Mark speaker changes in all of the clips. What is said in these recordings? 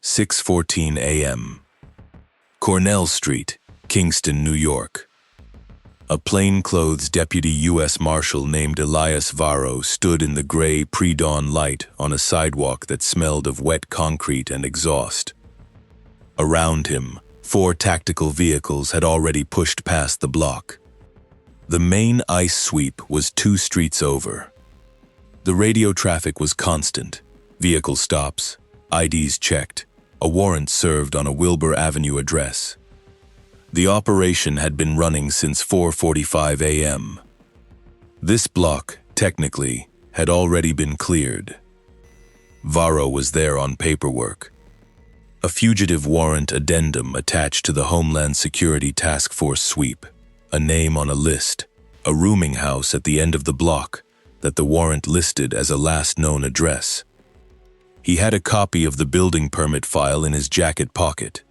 Speaker 1: 6:14 a.m. Cornell Street, Kingston, New York. A plainclothes deputy US Marshal named Elias Varro stood in the gray pre-dawn light on a sidewalk that smelled of wet concrete and exhaust. Around him, 4 tactical vehicles had already pushed past the block. The main ice sweep was 2 streets over. The radio traffic was constant. Vehicle stops, IDs checked, a warrant served on a Wilbur Avenue address. The operation had been running since 4:45 a.m. This block, technically, had already been cleared. Varro was there on paperwork. A fugitive warrant addendum attached to the Homeland Security Task Force sweep, a name on a list, a rooming house at the end of the block that the warrant listed as a last known address. He had a copy of the building permit file in his jacket pocket.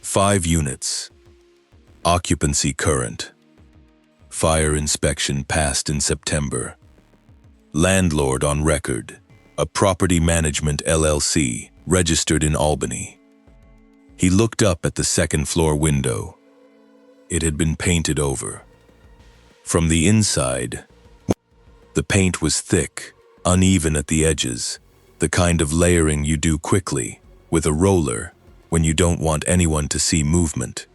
Speaker 1: 5 units. Occupancy current. Fire inspection passed in September. Landlord on record. A property management LLC, registered in Albany. He looked up at the second-floor window. It had been painted over. From the inside, the paint was thick, uneven at the edges, the kind of layering you do quickly, with a roller, when you don't want anyone to see movement.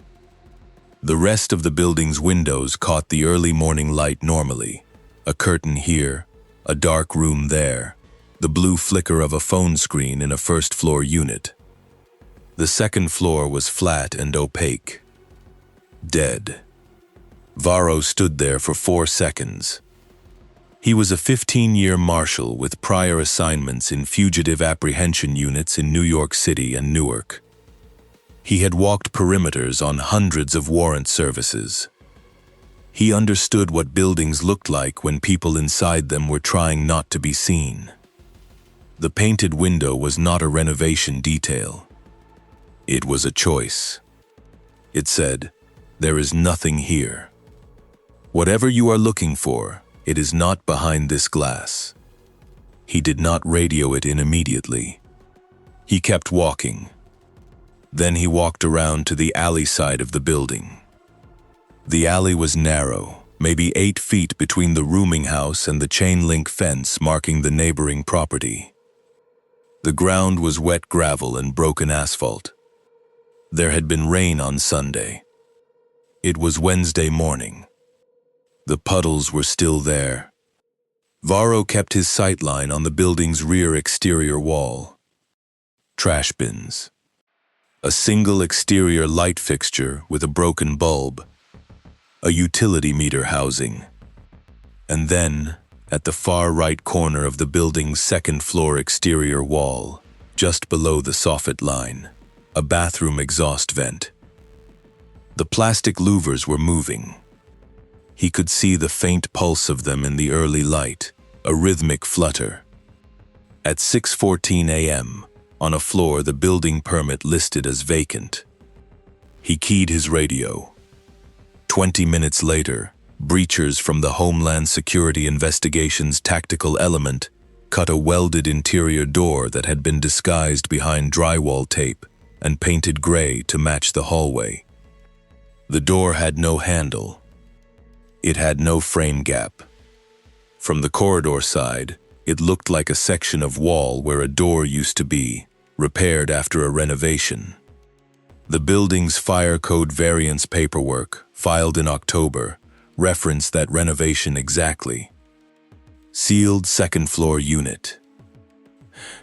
Speaker 1: The rest of the building's windows caught the early morning light normally. A curtain here, a dark room there, the blue flicker of a phone screen in a first-floor unit. The second floor was flat and opaque. Dead. Varro stood there for 4 seconds. He was a 15-year marshal with prior assignments in fugitive apprehension units in New York City and Newark. He had walked perimeters on hundreds of warrant services. He understood what buildings looked like when people inside them were trying not to be seen. The painted window was not a renovation detail. It was a choice. It said, "There is nothing here. Whatever you are looking for, it is not behind this glass." He did not radio it in immediately. He kept walking. Then he walked around to the alley side of the building. The alley was narrow, maybe 8 feet between the rooming house and the chain-link fence marking the neighboring property. The ground was wet gravel and broken asphalt. There had been rain on Sunday. It was Wednesday morning. The puddles were still there. Varro kept his sightline on the building's rear exterior wall. Trash bins. A single exterior light fixture with a broken bulb. A utility meter housing. And then, at the far right corner of the building's second-floor exterior wall, just below the soffit line, a bathroom exhaust vent. The plastic louvers were moving. He could see the faint pulse of them in the early light, a rhythmic flutter. At 6:14 a.m., on a floor the building permit listed as vacant. He keyed his radio. 20 minutes later, breachers from the Homeland Security Investigations tactical element cut a welded interior door that had been disguised behind drywall tape and painted gray to match the hallway. The door had no handle. It had no frame gap. From the corridor side, it looked like a section of wall where a door used to be, repaired after a renovation. The building's fire code variance paperwork, filed in October, referenced that renovation exactly. Sealed second-floor unit.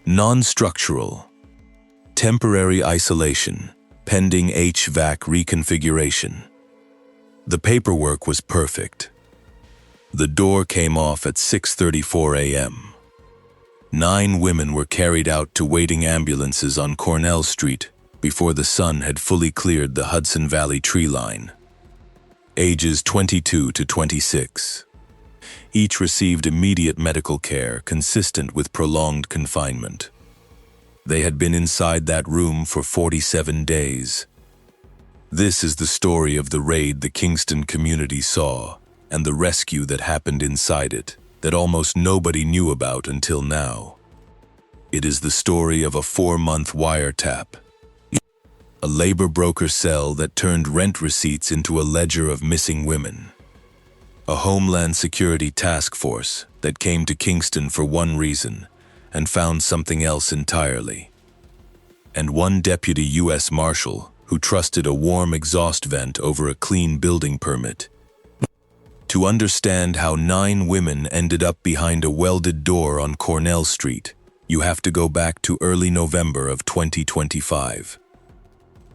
Speaker 1: Non-structural. Temporary isolation, pending HVAC reconfiguration. The paperwork was perfect. The door came off at 6:34 a.m. 9 women were carried out to waiting ambulances on Cornell Street before the sun had fully cleared the Hudson Valley tree line. Ages 22 to 26. Each received immediate medical care consistent with prolonged confinement. They had been inside that room for 47 days. This is the story of the raid the Kingston community saw and the rescue that happened inside it that almost nobody knew about until now. It is the story of a 4-month wiretap, a labor broker cell that turned rent receipts into a ledger of missing women, a Homeland Security Task Force that came to Kingston for one reason and found something else entirely, and one deputy US Marshal who trusted a warm exhaust vent over a clean building permit. To understand how 9 women ended up behind a welded door on Cornell Street, you have to go back to early November of 2025.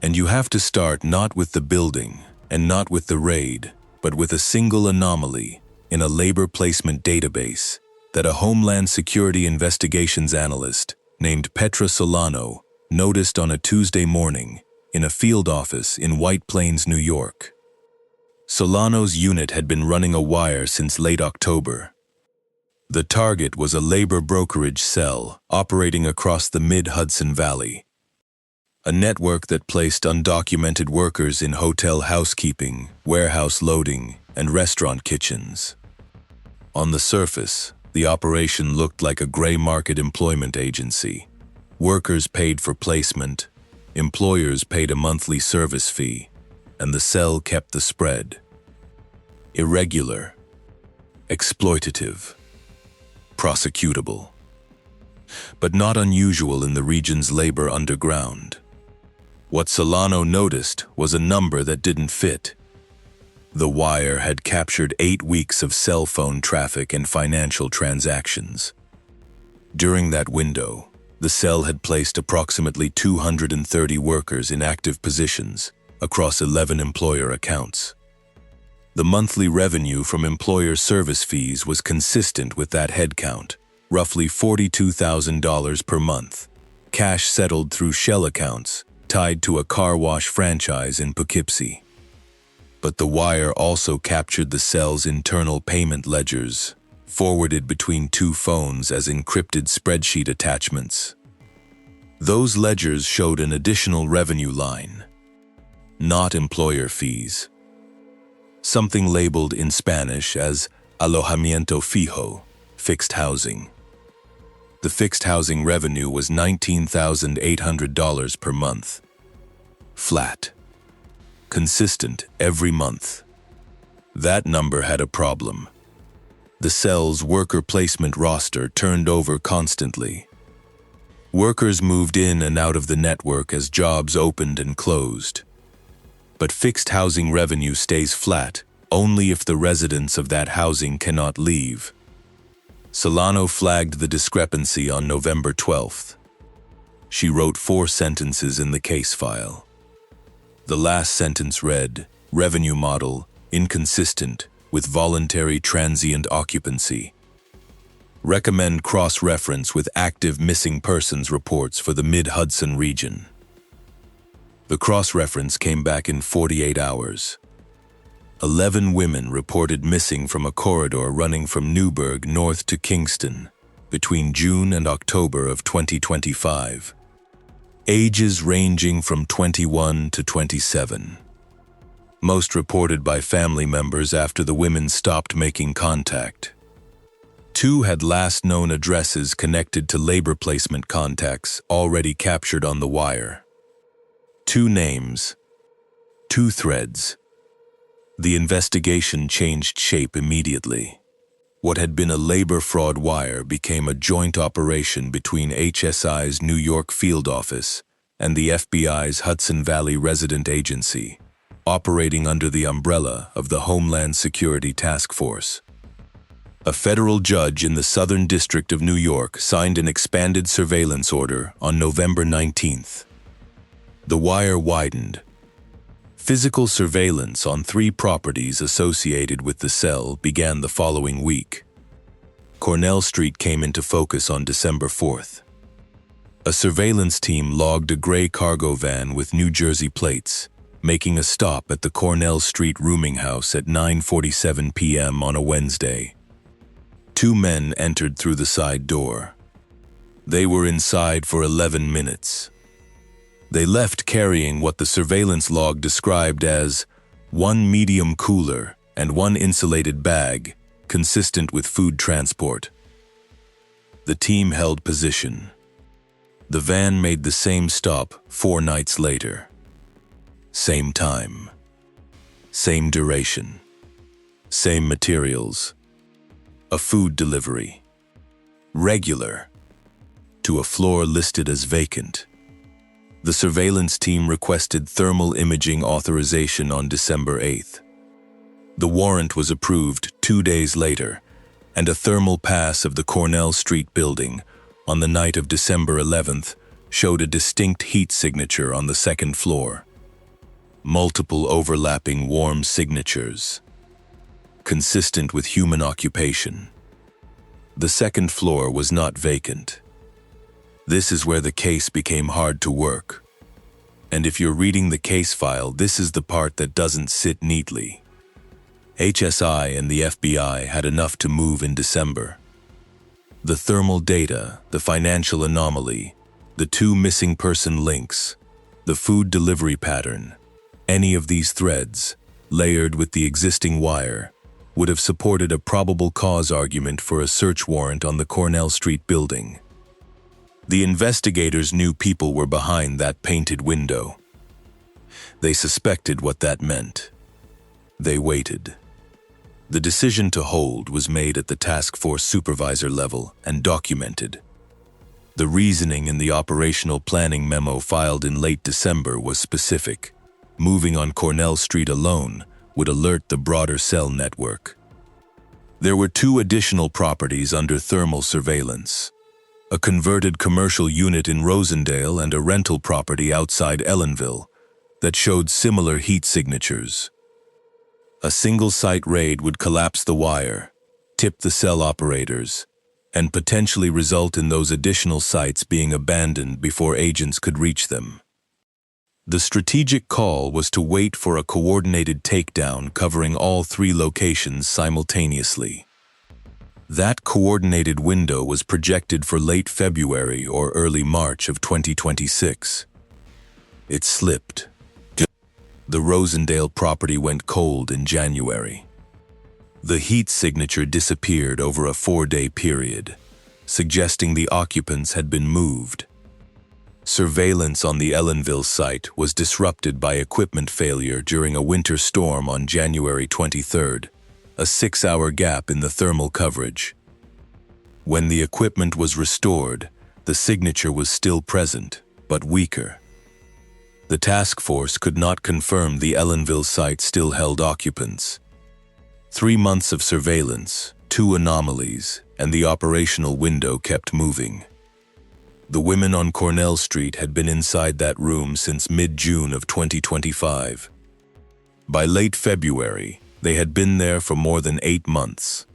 Speaker 1: And you have to start not with the building and not with the raid, but with a single anomaly in a labor placement database that a Homeland Security investigations analyst named Petra Solano noticed on a Tuesday morning in a field office in White Plains, New York. Solano's unit had been running a wire since late October. The target was a labor brokerage cell operating across the mid-Hudson Valley, a network that placed undocumented workers in hotel housekeeping, warehouse loading, and restaurant kitchens. On the surface, the operation looked like a gray market employment agency. Workers paid for placement, employers paid a monthly service fee, and the cell kept the spread. Irregular, exploitative, prosecutable, but not unusual in the region's labor underground. What Solano noticed was a number that didn't fit. The wire had captured 8 weeks of cell phone traffic and financial transactions. During that window, the cell had placed approximately 230 workers in active positions across 11 employer accounts. The monthly revenue from employer service fees was consistent with that headcount, roughly $42,000 per month, cash settled through shell accounts tied to a car wash franchise in Poughkeepsie. But the wire also captured the cell's internal payment ledgers, forwarded between 2 phones as encrypted spreadsheet attachments. Those ledgers showed an additional revenue line, not employer fees, something labeled in Spanish as alojamiento fijo, fixed housing. The fixed housing revenue was $19,800 per month. Flat. Consistent every month. That number had a problem. The cell's worker placement roster turned over constantly. Workers moved in and out of the network as jobs opened and closed. But fixed housing revenue stays flat only if the residents of that housing cannot leave. Solano flagged the discrepancy on November 12th. She wrote 4 sentences in the case file. The last sentence read, "Revenue model, inconsistent with voluntary transient occupancy. Recommend cross-reference with active missing persons reports for the Mid-Hudson region." The cross-reference came back in 48 hours. 11 women reported missing from a corridor running from Newburgh north to Kingston between June and October of 2025. Ages ranging from 21 to 27. Most reported by family members after the women stopped making contact. 2 had last known addresses connected to labor placement contacts already captured on the wire. 2 names, 2 threads. The investigation changed shape immediately. What had been a labor fraud wire became a joint operation between HSI's New York field office and the FBI's Hudson Valley resident agency, operating under the umbrella of the Homeland Security Task Force. A federal judge in the Southern District of New York signed an expanded surveillance order on November 19th. The wire widened. Physical surveillance on 3 properties associated with the cell began the following week. Cornell Street came into focus on December 4th. A surveillance team logged a gray cargo van with New Jersey plates, making a stop at the Cornell Street rooming house at 9:47 p.m. on a Wednesday. 2 men entered through the side door. They were inside for 11 minutes. They left carrying what the surveillance log described as 1 medium cooler and 1 insulated bag, consistent with food transport. The team held position. The van made the same stop 4 nights later. Same time. Same duration. Same materials. A food delivery. Regular. To a floor listed as vacant. The surveillance team requested thermal imaging authorization on December 8th. The warrant was approved 2 days later, and a thermal pass of the Cornell Street building on the night of December 11th showed a distinct heat signature on the second floor. Multiple overlapping warm signatures, consistent with human occupation. The second floor was not vacant. This is where the case became hard to work. And if you're reading the case file, this is the part that doesn't sit neatly. HSI and the FBI had enough to move in December. The thermal data, the financial anomaly, the 2 missing person links, the food delivery pattern, any of these threads, layered with the existing wire, would have supported a probable cause argument for a search warrant on the Cornell Street building. The investigators knew people were behind that painted window. They suspected what that meant. They waited. The decision to hold was made at the task force supervisor level and documented. The reasoning in the operational planning memo filed in late December was specific. Moving on Cornell Street alone would alert the broader cell network. There were 2 additional properties under thermal surveillance: a converted commercial unit in Rosendale and a rental property outside Ellenville that showed similar heat signatures. A single-site raid would collapse the wire, tip the cell operators, and potentially result in those additional sites being abandoned before agents could reach them. The strategic call was to wait for a coordinated takedown covering all 3 locations simultaneously. That coordinated window was projected for late February or early March of 2026. It slipped. The Rosendale property went cold in January. The heat signature disappeared over a 4-day period, suggesting the occupants had been moved. Surveillance on the Ellenville site was disrupted by equipment failure during a winter storm on January 23rd, a 6-hour gap in the thermal coverage. When the equipment was restored, the signature was still present, but weaker. The task force could not confirm the Ellenville site still held occupants. 3 months of surveillance, 2 anomalies, and the operational window kept moving. The women on Cornell Street had been inside that room since mid-June of 2025. By late February, they had been there for more than 8 months.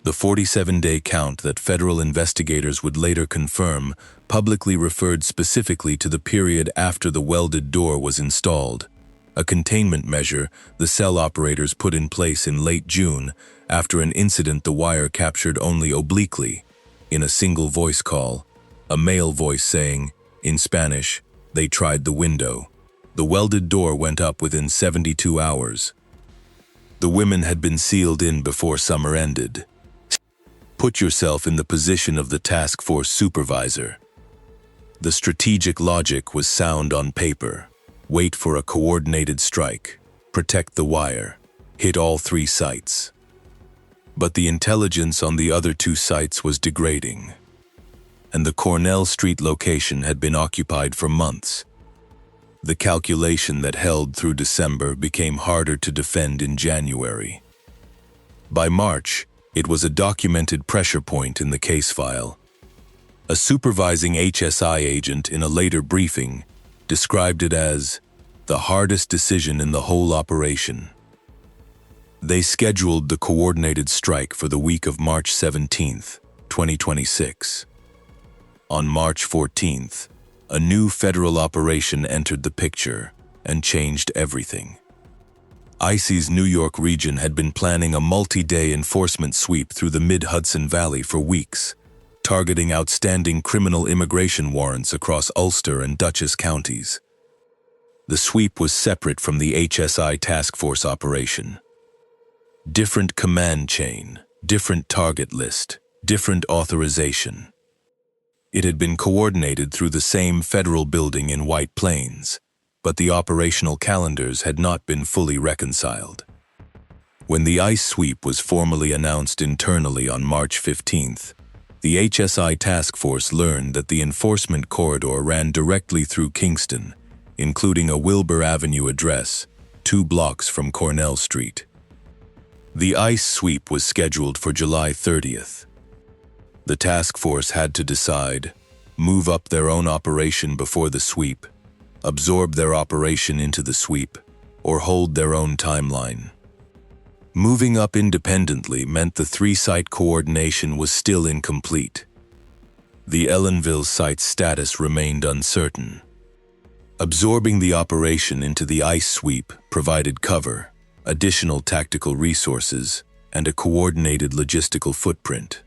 Speaker 1: The 47-day count that federal investigators would later confirm publicly referred specifically to the period after the welded door was installed, a containment measure the cell operators put in place in late June after an incident the wire captured only obliquely, in a single voice call, a male voice saying, in Spanish, "They tried the window." The welded door went up within 72 hours. The women had been sealed in before summer ended. Put yourself in the position of the task force supervisor. The strategic logic was sound on paper. Wait for a coordinated strike, protect the wire, hit all 3 sites. But the intelligence on the other 2 sites was degrading, and the Cornell Street location had been occupied for months. The calculation that held through December became harder to defend in January. By March, it was a documented pressure point in the case file. A supervising HSI agent in a later briefing described it as the hardest decision in the whole operation. They scheduled the coordinated strike for the week of March 17th, 2026. On March 14th, a new federal operation entered the picture and changed everything. ICE's New York region had been planning a multi-day enforcement sweep through the mid-Hudson Valley for weeks, targeting outstanding criminal immigration warrants across Ulster and Dutchess counties. The sweep was separate from the HSI task force operation. Different command chain, different target list, different authorization. It had been coordinated through the same federal building in White Plains, but the operational calendars had not been fully reconciled. When the ICE sweep was formally announced internally on March 15th, the HSI task force learned that the enforcement corridor ran directly through Kingston, including a Wilbur Avenue address, 2 blocks from Cornell Street. The ICE sweep was scheduled for July 30th. The task force had to decide, move up their own operation before the sweep, absorb their operation into the sweep, or hold their own timeline. Moving up independently meant the 3-site coordination was still incomplete. The Ellenville site's status remained uncertain. Absorbing the operation into the ICE sweep provided cover, additional tactical resources, and a coordinated logistical footprint.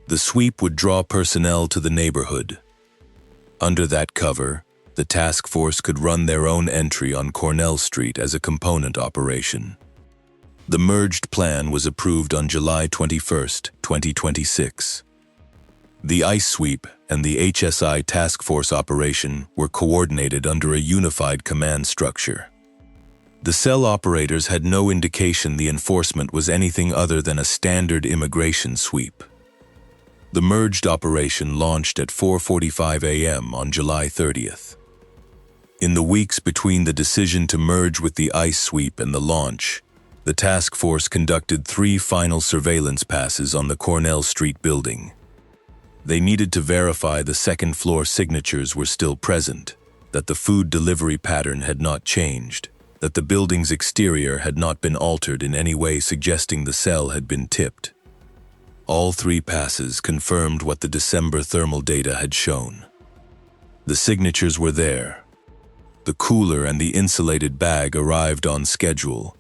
Speaker 1: The sweep would draw personnel to the neighborhood. Under that cover, the task force could run their own entry on Cornell Street as a component operation. The merged plan was approved on July 21, 2026. The ICE sweep and the HSI task force operation were coordinated under a unified command structure. The cell operators had no indication the enforcement was anything other than a standard immigration sweep. The merged operation launched at 4:45 a.m. on July 30th. In the weeks between the decision to merge with the ICE sweep and the launch, the task force conducted 3 final surveillance passes on the Cornell Street building. They needed to verify the second-floor signatures were still present, that the food delivery pattern had not changed, that the building's exterior had not been altered in any way suggesting the cell had been tipped. All 3 passes confirmed what the December thermal data had shown. The signatures were there. The cooler and the insulated bag arrived on schedule.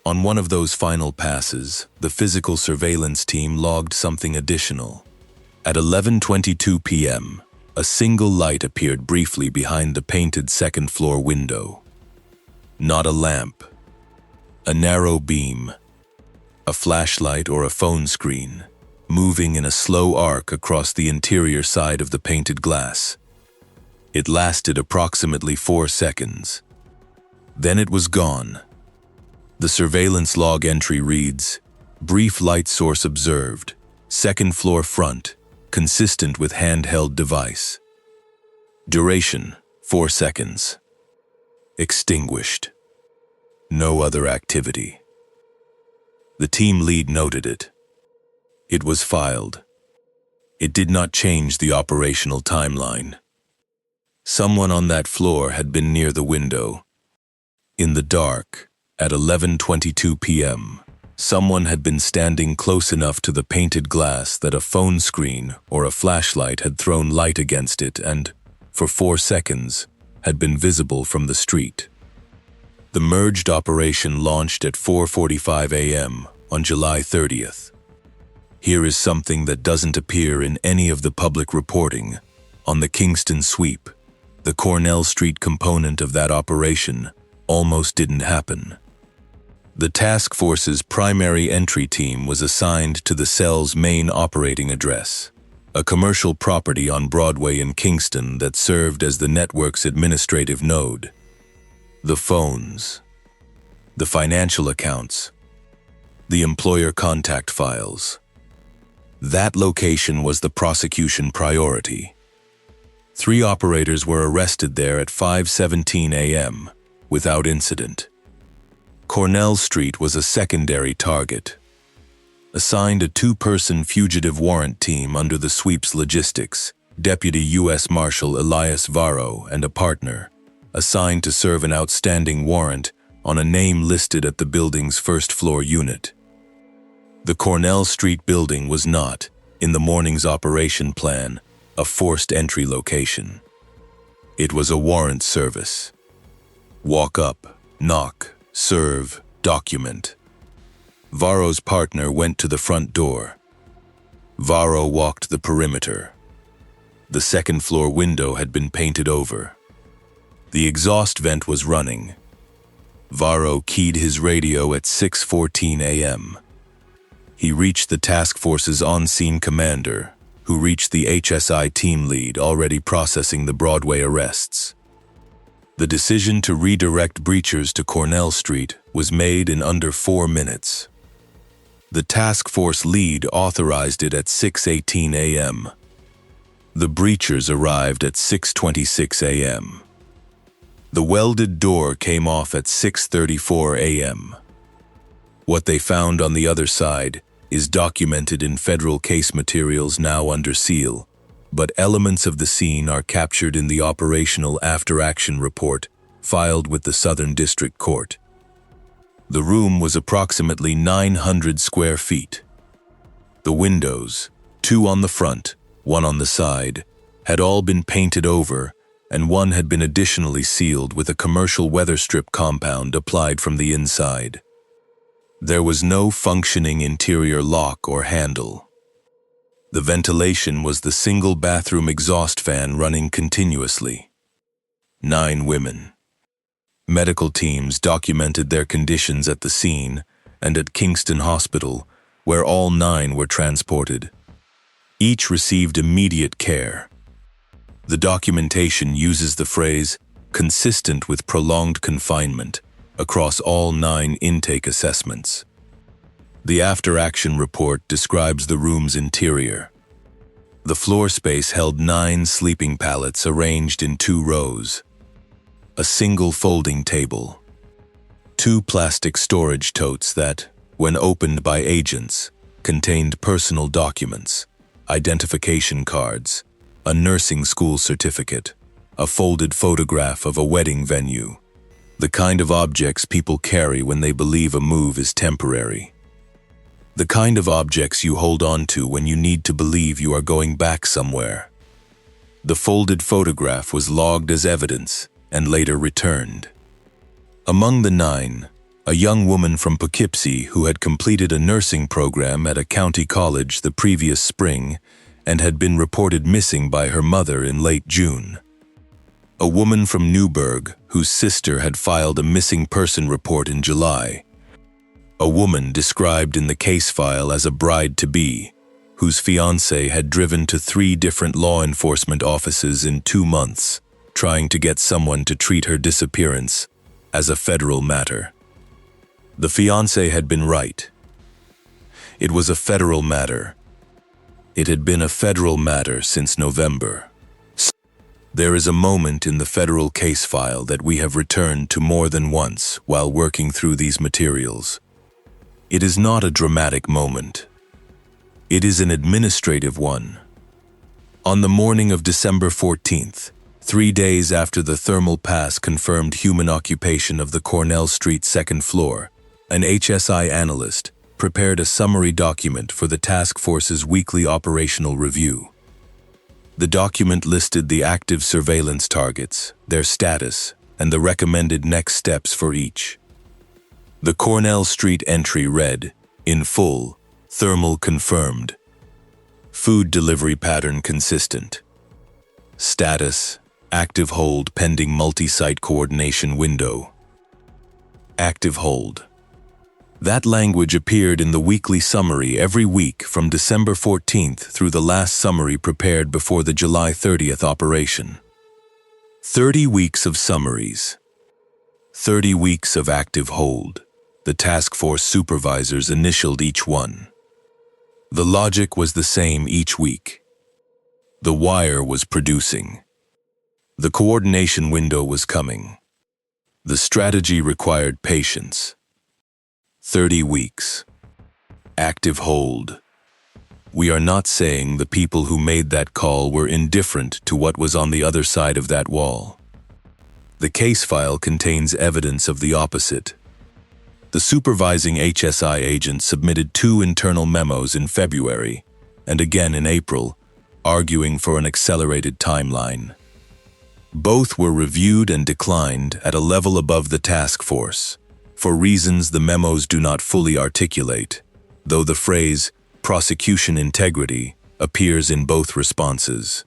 Speaker 1: On one of those final passes, the physical surveillance team logged something additional. At 11:22 p.m., a single light appeared briefly behind the painted second-floor window. Not a lamp. A narrow beam. A flashlight or a phone screen, moving in a slow arc across the interior side of the painted glass. It lasted approximately 4 seconds. Then it was gone. The surveillance log entry reads, "Brief light source observed, second floor front, consistent with handheld device. Duration, 4 seconds. Extinguished. No other activity." The team lead noted it. It was filed. It did not change the operational timeline. Someone on that floor had been near the window. In the dark, at 11:22 p.m., someone had been standing close enough to the painted glass that a phone screen or a flashlight had thrown light against it and, for 4 seconds, had been visible from the street. The merged operation launched at 4:45 a.m. on July 30th. Here is something that doesn't appear in any of the public reporting. On the Kingston sweep, the Cornell Street component of that operation almost didn't happen. The task force's primary entry team was assigned to the cell's main operating address, a commercial property on Broadway in Kingston that served as the network's administrative node. The phones, the financial accounts, the employer contact files. That location was the prosecution priority. 3 operators were arrested there at 5:17 a.m. without incident. Cornell Street was a secondary target. Assigned a 2-person fugitive warrant team under the sweep's logistics, Deputy US Marshal Elias Varro and a partner, assigned to serve an outstanding warrant on a name listed at the building's first-floor unit. The Cornell Street building was not, in the morning's operation plan, a forced entry location. It was a warrant service. Walk up, knock, serve, document. Varro's partner went to the front door. Varro walked the perimeter. The second-floor window had been painted over. The exhaust vent was running. Varro keyed his radio at 6:14 a.m. He reached the task force's on-scene commander, who reached the HSI team lead already processing the Broadway arrests. The decision to redirect breachers to Cornell Street was made in under 4 minutes. The task force lead authorized it at 6:18 a.m. The breachers arrived at 6:26 a.m. The welded door came off at 6:34 a.m. What they found on the other side is documented in federal case materials now under seal, but elements of the scene are captured in the operational after-action report filed with the Southern District Court. The room was approximately 900 square feet. The windows, 2 on the front, 1 on the side, had all been painted over, and 1 had been additionally sealed with a commercial weather strip compound applied from the inside. There was no functioning interior lock or handle. The ventilation was the single bathroom exhaust fan running continuously. 9 women. Medical teams documented their conditions at the scene and at Kingston Hospital, where all 9 were transported. Each received immediate care. The documentation uses the phrase, consistent with prolonged confinement, across all 9 intake assessments. The after-action report describes the room's interior. The floor space held 9 sleeping pallets arranged in 2 rows, a single folding table, 2 plastic storage totes that, when opened by agents, contained personal documents, identification cards, a nursing school certificate, a folded photograph of a wedding venue, the kind of objects people carry when they believe a move is temporary. The kind of objects you hold on to when you need to believe you are going back somewhere. The folded photograph was logged as evidence and later returned. Among the 9, a young woman from Poughkeepsie who had completed a nursing program at a county college the previous spring and had been reported missing by her mother in late June. A woman from Newburgh whose sister had filed a missing person report in July. A woman described in the case file as a bride-to-be, whose fiancé had driven to 3 different law enforcement offices in 2 months, trying to get someone to treat her disappearance as a federal matter. The fiancé had been right. It was a federal matter. It had been a federal matter since November. There is a moment in the federal case file that we have returned to more than once while working through these materials. It is not a dramatic moment. It is an administrative one. On the morning of December 14th, 3 days after the thermal pass confirmed human occupation of the Cornell Street 2nd floor, an HSI analyst prepared a summary document for the task force's weekly operational review. The document listed the active surveillance targets, their status, and the recommended next steps for each. The Cornell Street entry read, in full, thermal confirmed. Food delivery pattern consistent. Status, active hold pending multi-site coordination window. Active hold. That language appeared in the weekly summary every week from December 14th through the last summary prepared before the July 30th operation. 30 weeks of summaries. 30 weeks of active hold. The task force supervisors initialed each one. The logic was the same each week. The wire was producing. The coordination window was coming. The strategy required patience. 30 weeks. Active hold. We are not saying the people who made that call were indifferent to what was on the other side of that wall. The case file contains evidence of the opposite. The supervising HSI agent submitted 2 internal memos in February and again in April, arguing for an accelerated timeline. Both were reviewed and declined at a level above the task force, for reasons the memos do not fully articulate, though the phrase prosecution integrity appears in both responses.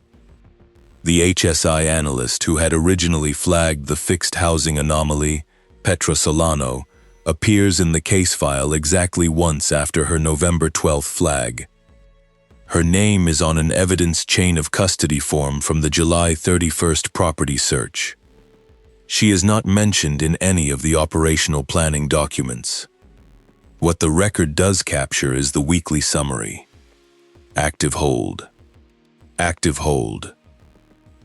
Speaker 1: The HSI analyst who had originally flagged the fixed housing anomaly, Petra Solano, appears in the case file exactly once after her November 12th flag. Her name is on an evidence chain of custody form from the July 31st property search. She is not mentioned in any of the operational planning documents. What the record does capture is the weekly summary. Active hold. Active hold.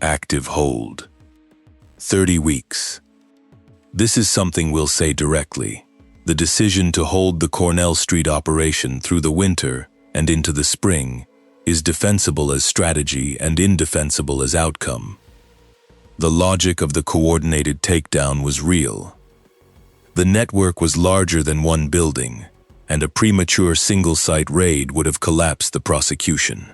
Speaker 1: Active hold. 30 weeks. This is something we'll say directly. The decision to hold the Cornell Street operation through the winter and into the spring is defensible as strategy and indefensible as outcome. The logic of the coordinated takedown was real. The network was larger than one building, and a premature single-site raid would have collapsed the prosecution.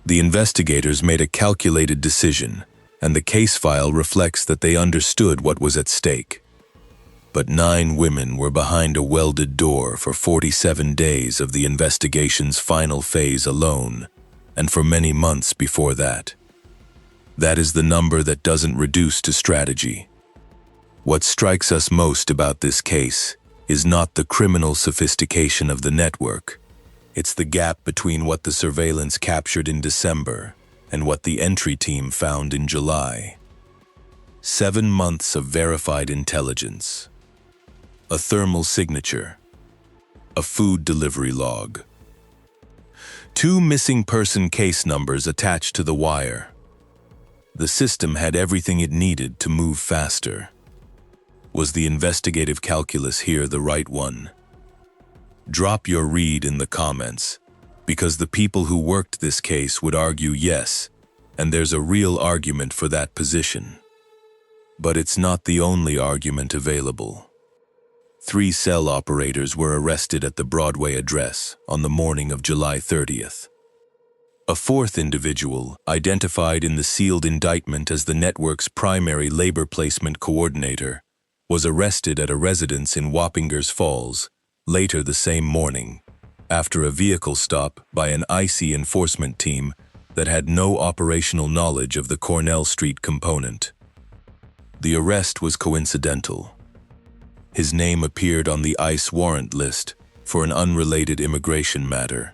Speaker 1: The investigators made a calculated decision, and the case file reflects that they understood what was at stake. But 9 women were behind a welded door for 47 days of the investigation's final phase alone, and for many months before that. That is the number that doesn't reduce to strategy. What strikes us most about this case is not the criminal sophistication of the network. It's the gap between what the surveillance captured in December and what the entry team found in July. 7 months of verified intelligence. A thermal signature. A food delivery log. 2 missing person case numbers attached to the wire. The system had everything it needed to move faster. Was the investigative calculus here the right one? Drop your read in the comments, because the people who worked this case would argue yes, and there's a real argument for that position. But it's not the only argument available. 3 cell operators were arrested at the Broadway address on the morning of July 30th. A 4th individual, identified in the sealed indictment as the network's primary labor placement coordinator, was arrested at a residence in Wappingers Falls later the same morning, after a vehicle stop by an IC enforcement team that had no operational knowledge of the Cornell Street component. The arrest was coincidental. His name appeared on the ICE warrant list for an unrelated immigration matter.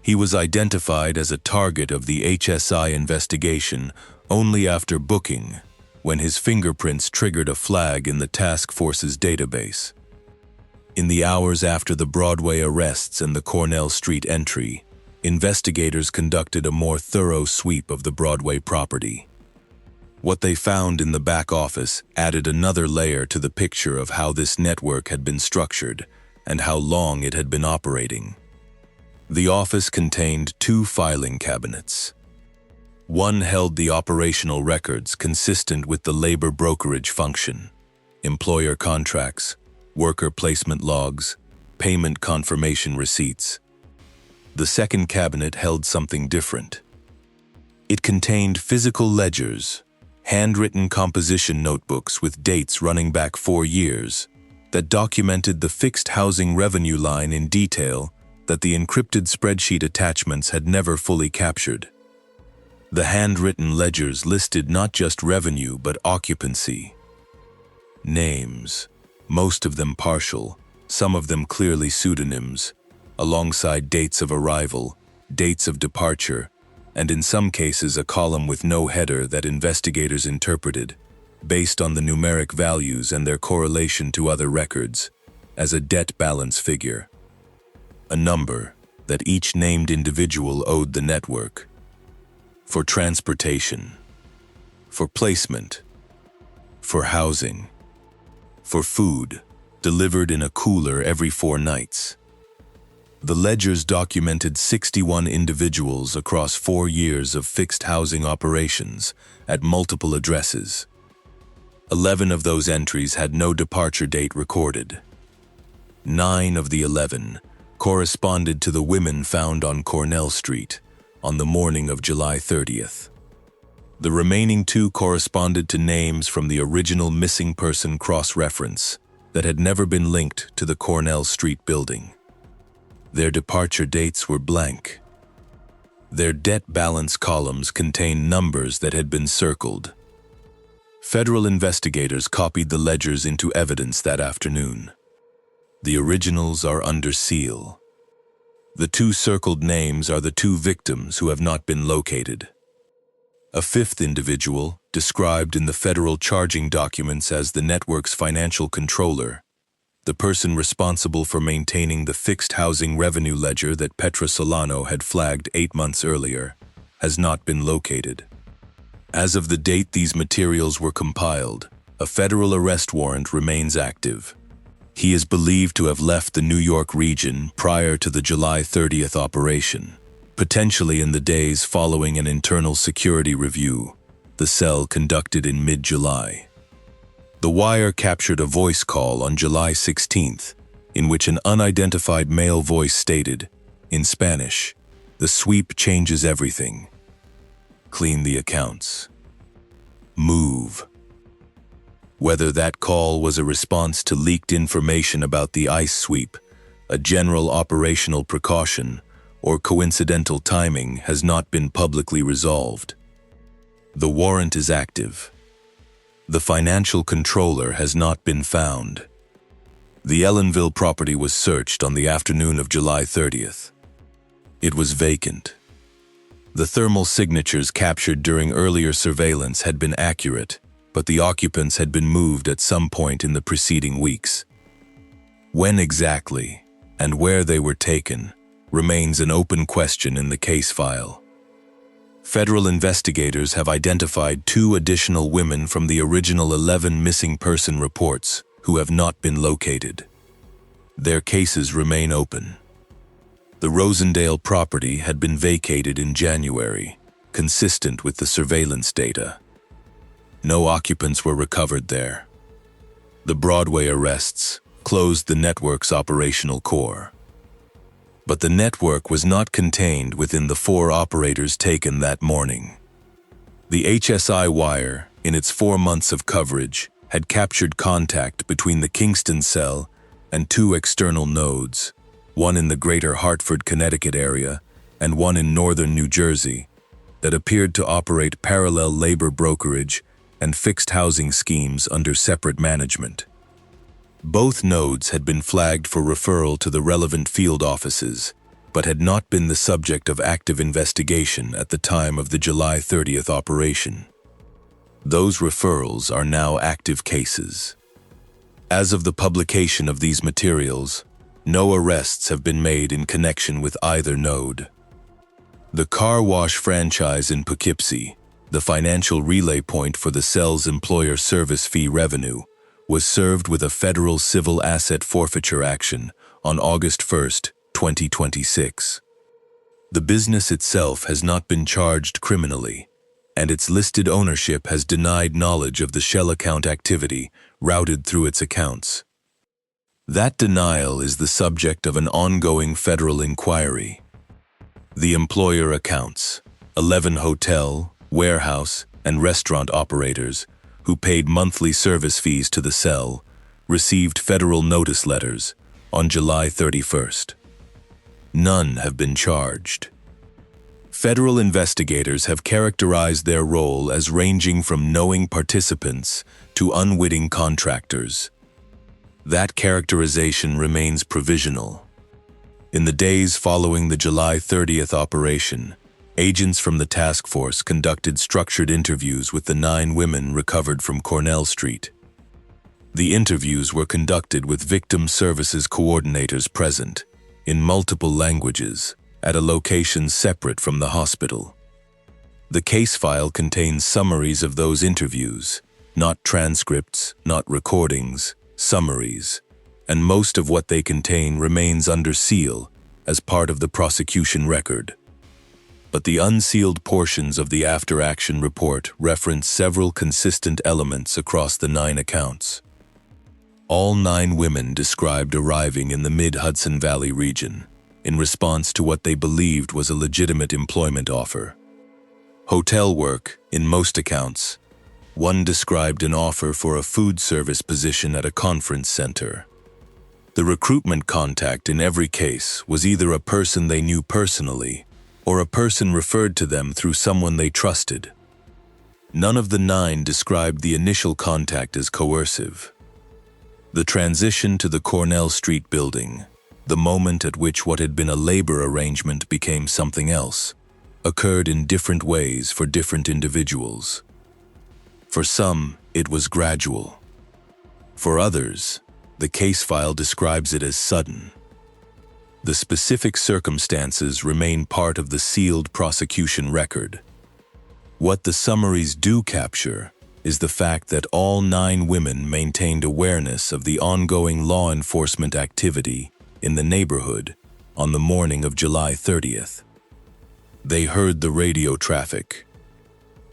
Speaker 1: He was identified as a target of the HSI investigation only after booking, when his fingerprints triggered a flag in the task force's database. In the hours after the Broadway arrests and the Cornell Street entry, investigators conducted a more thorough sweep of the Broadway property. What they found in the back office added another layer to the picture of how this network had been structured and how long it had been operating. The office contained 2 filing cabinets. One held the operational records consistent with the labor brokerage function, employer contracts, worker placement logs, payment confirmation receipts. The second cabinet held something different. It contained physical ledgers, handwritten composition notebooks with dates running back 4 years that documented the fixed housing revenue line in detail that the encrypted spreadsheet attachments had never fully captured. The handwritten ledgers listed not just revenue but occupancy. Names, most of them partial, some of them clearly pseudonyms, alongside dates of arrival, dates of departure, and in some cases a column with no header that investigators interpreted, based on the numeric values and their correlation to other records, as a debt balance figure. A number that each named individual owed the network. For transportation, for placement, for housing, for food, delivered in a cooler every 4 nights. The ledgers documented 61 individuals across 4 years of fixed housing operations at multiple addresses. 11 of those entries had no departure date recorded. 9 of the 11 corresponded to the women found on Cornell Street on the morning of July 30th. The remaining 2 corresponded to names from the original missing person cross-reference that had never been linked to the Cornell Street building. Their departure dates were blank. Their debt balance columns contained numbers that had been circled. Federal investigators copied the ledgers into evidence that afternoon. The originals are under seal. The two circled names are the two victims who have not been located. A fifth individual, described in the federal charging documents as the network's financial controller, the person responsible for maintaining the fixed housing revenue ledger that Petra Solano had flagged 8 months earlier, has not been located. As of the date these materials were compiled, a federal arrest warrant remains active. He is believed to have left the New York region prior to the July 30th operation, potentially in the days following an internal security review, the cell conducted in mid-July. The Wire captured a voice call on July 16th, in which an unidentified male voice stated, in Spanish, "The sweep changes everything. Clean the accounts. Move." Whether that call was a response to leaked information about the ICE sweep, a general operational precaution, or coincidental timing has not been publicly resolved. The warrant is active. The financial controller has not been found. The Ellenville property was searched on the afternoon of July 30th. It was vacant. The thermal signatures captured during earlier surveillance had been accurate, but the occupants had been moved at some point in the preceding weeks. When exactly, and where they were taken, remains an open question in the case file. Federal investigators have identified 2 additional women from the original 11 missing person reports who have not been located. Their cases remain open. The Rosendale property had been vacated in January, consistent with the surveillance data. No occupants were recovered there. The Broadway arrests closed the network's operational core. But the network was not contained within the 4 operators taken that morning. The HSI Wire, in its 4 months of coverage, had captured contact between the Kingston cell and 2 external nodes, one in the greater Hartford, Connecticut area and one in northern New Jersey, that appeared to operate parallel labor brokerage and fixed housing schemes under separate management. Both nodes had been flagged for referral to the relevant field offices, but had not been the subject of active investigation at the time of the July 30th operation. Those referrals are now active cases. As of the publication of these materials, no arrests have been made in connection with either node. The car wash franchise in Poughkeepsie, the financial relay point for the cell's employer service fee revenue, was served with a federal civil asset forfeiture action on August 1st, 2026. The business itself has not been charged criminally, and its listed ownership has denied knowledge of the shell account activity routed through its accounts. That denial is the subject of an ongoing federal inquiry. The employer accounts, 11 hotel, warehouse, and restaurant operators who paid monthly service fees to the cell, received federal notice letters on July 31st. None have been charged. Federal investigators have characterized their role as ranging from knowing participants to unwitting contractors. That characterization remains provisional. In the days following the July 30th operation, agents from the task force conducted structured interviews with the 9 women recovered from Cornell Street. The interviews were conducted with victim services coordinators present, in multiple languages, at a location separate from the hospital. The case file contains summaries of those interviews, not transcripts, not recordings, summaries, and most of what they contain remains under seal as part of the prosecution record. But the unsealed portions of the after-action report reference several consistent elements across the 9 accounts. All 9 women described arriving in the mid-Hudson Valley region in response to what they believed was a legitimate employment offer. Hotel work, in most accounts. One described an offer for a food service position at a conference center. The recruitment contact in every case was either a person they knew personally or a person referred to them through someone they trusted. None of the 9 described the initial contact as coercive. The transition to the Cornell Street building, the moment at which what had been a labor arrangement became something else, occurred in different ways for different individuals. For some, it was gradual. For others, the case file describes it as sudden. The specific circumstances remain part of the sealed prosecution record. What the summaries do capture is the fact that all 9 women maintained awareness of the ongoing law enforcement activity in the neighborhood on the morning of July 30th. They heard the radio traffic.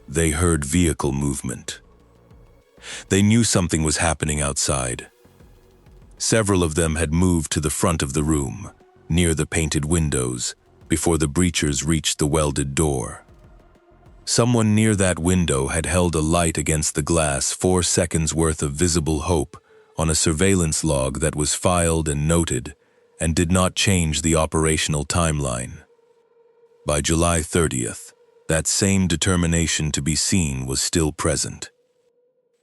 Speaker 1: They heard vehicle movement. They knew something was happening outside. Several of them had moved to the front of the room, near the painted windows, before the breachers reached the welded door. Someone near that window had held a light against the glass 4 seconds worth of visible hope on a surveillance log that was filed and noted and did not change the operational timeline. By July 30th, that same determination to be seen was still present.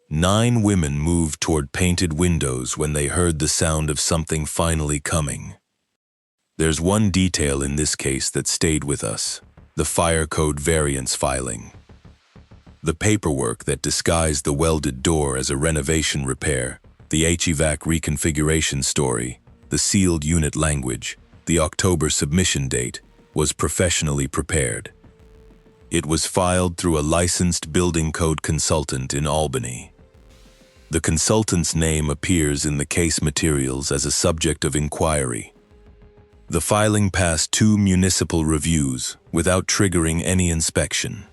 Speaker 1: 9 women moved toward painted windows when they heard the sound of something finally coming. There's one detail in this case that stayed with us: the fire code variance filing. The paperwork that disguised the welded door as a renovation repair, the HVAC reconfiguration story, the sealed unit language, the October submission date, was professionally prepared. It was filed through a licensed building code consultant in Albany. The consultant's name appears in the case materials as a subject of inquiry. The filing passed 2 municipal reviews without triggering any inspection.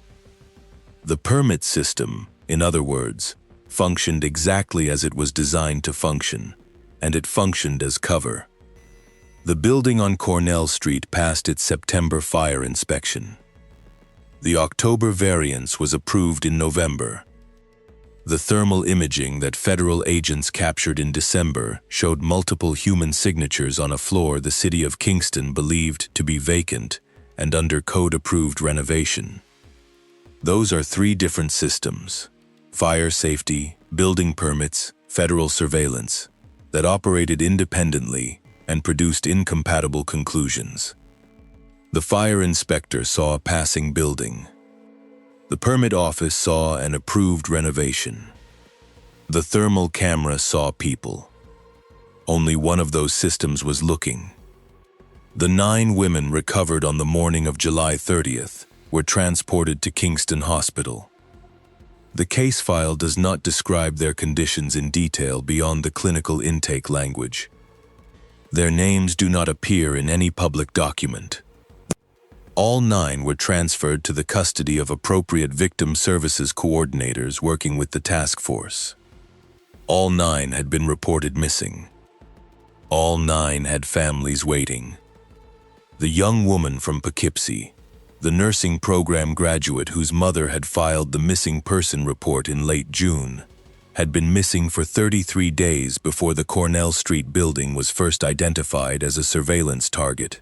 Speaker 1: The permit system, in other words, functioned exactly as it was designed to function, and it functioned as cover. The building on Cornell Street passed its September fire inspection. The October variance was approved in November. The thermal imaging that federal agents captured in December showed multiple human signatures on a floor the city of Kingston believed to be vacant and under code-approved renovation. Those are 3 different systems: fire safety, building permits, federal surveillance, that operated independently and produced incompatible conclusions. The fire inspector saw a passing building. The permit office saw an approved renovation. The thermal camera saw people. Only one of those systems was looking. The 9 women recovered on the morning of July 30th were transported to Kingston Hospital. The case file does not describe their conditions in detail beyond the clinical intake language. Their names do not appear in any public document. All 9 were transferred to the custody of appropriate victim services coordinators working with the task force. All 9 had been reported missing. All 9 had families waiting. The young woman from Poughkeepsie, the nursing program graduate whose mother had filed the missing person report in late June, had been missing for 33 days before the Cornell Street building was first identified as a surveillance target.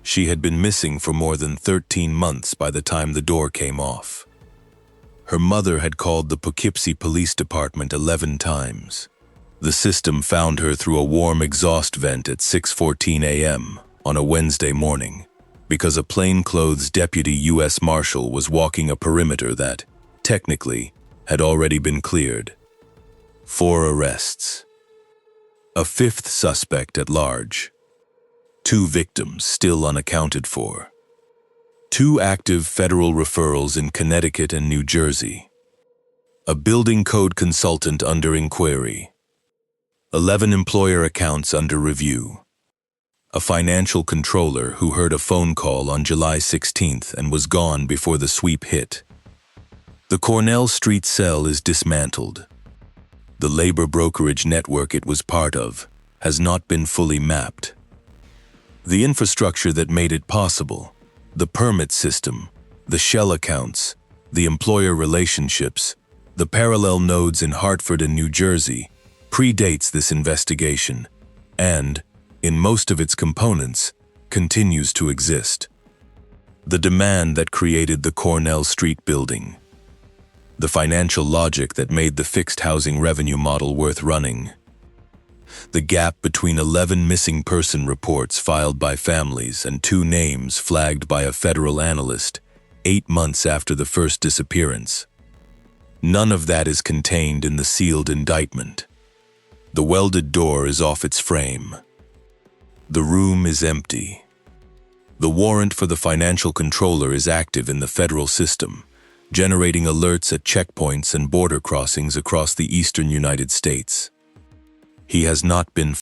Speaker 1: She had been missing for more than 13 months by the time the door came off. Her mother had called the Poughkeepsie Police Department 11 times. The system found her through a warm exhaust vent at 6:14 a.m. on a Wednesday morning, because a plainclothes deputy US Marshal was walking a perimeter that, technically, had already been cleared. 4 arrests. A 5th suspect at large. 2 victims still unaccounted for. 2 active federal referrals in Connecticut and New Jersey. A building code consultant under inquiry. 11 employer accounts under review. A financial controller who heard a phone call on July 16th and was gone before the sweep hit. The Cornell Street cell is dismantled. The labor brokerage network it was part of has not been fully mapped. The infrastructure that made it possible, the permit system, the shell accounts, the employer relationships, the parallel nodes in Hartford and New Jersey, predates this investigation and, in most of its components, continues to exist. The demand that created the Cornell Street building. The financial logic that made the fixed housing revenue model worth running. The gap between 11 missing person reports filed by families and 2 names flagged by a federal analyst 8 months after the first disappearance. None of that is contained in the sealed indictment. The welded door is off its frame. The room is empty. The warrant for the financial controller is active in the federal system, generating alerts at checkpoints and border crossings across the eastern United States. He has not been